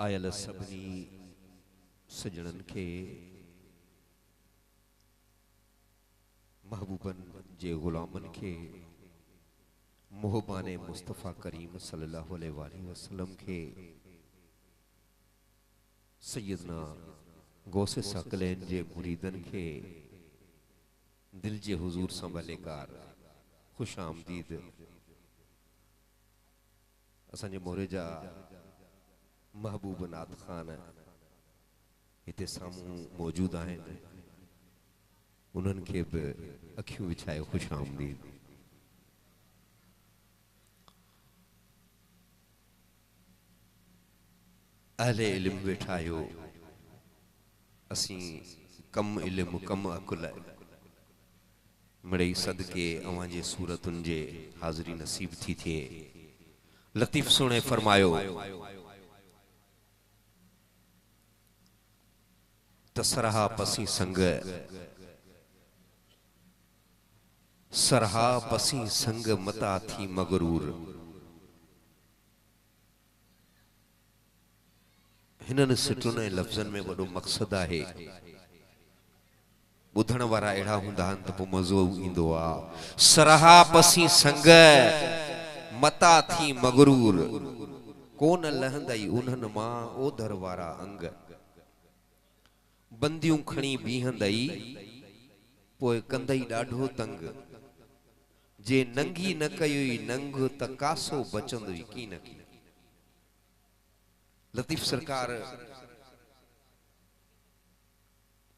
Oil सभिनी सजणन के महबूबन जे गुलामन के मोहबाने मुस्तफ़ा करीम सल्लल्लाहु अलैहि वसल्लम के सैयदना गौसे सकलैन जे मुरीदन के दिल जे हुजूर संभलेकार खुश आमदीद। असांजे मोरेजा महबूब नाथ खान इते सामू मौजूद आहिनि, उन्हनि खे बि अखियूं विछाए खुश आमदीद। अहले इल्म वेठा आहियो, असीं कम इल्म कम अकुल मिड़ई सदके अवां जे सूरतुनि जे हाज़िरी नसीब थी थिए। लतीफ़ सुणे फरमायो तसरहा पसी संग सरहा पसी संग मता थी मगरूर। हिनन सिटुन लफ्ज़न में वडो मकसद है। बुधण वारा एड़ा हुंदा हन त पो मज़ो इंदो आ। सरहा पसी संग मता थी मगरूर, कोन लहंदई उन्हन मां ओधर वारा अंग। बंदियूं खणी बीहंदई पोइ कंदई ॾाढो तंग। जे नंगी न कयोई नंग त कासो बचंदई की न की। लतीफ़ सरकार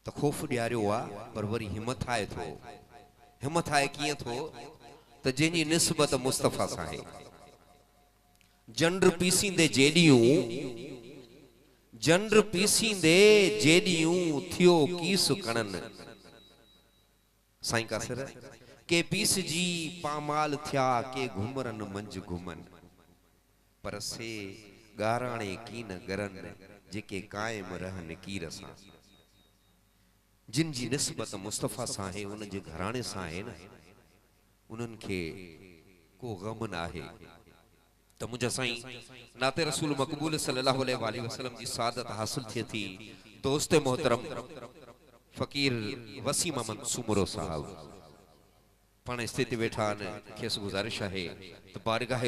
त खौफ ॾियारियो आ, पर वरी हिम्मत आए थो। हिम्मत आए कीअं थो त जंहिंजी निस्बत मुस्तफ़ा सां आहे। जंड्र पीसींदे जेॾियूं जंड्र पीसींदे जेॾियूं थियो कीस कणन। साईं कासर के पीस जी पामाल थिया के घुमरन मंझ घुमन। पर से गाराणे की न गरन जेके कायम रहन कीर सां। जिन जी निस्बत मुस्तफ़ा सां है, उन जे घराणे सां है न, उन्हनि खे को गम न आहे। त मुंहिंजा साईं नाते रसूल मक़बूल सल्लल्लाहु अलैहि वसल्लम जी सादत हासिल थिए थी। दोस्त मोहतरम फ़कीर वसीम अहमद सुमरो साहब पाण स्थिति वेठा आहिनि। खेसि गुज़ारिश आहे त बारगाह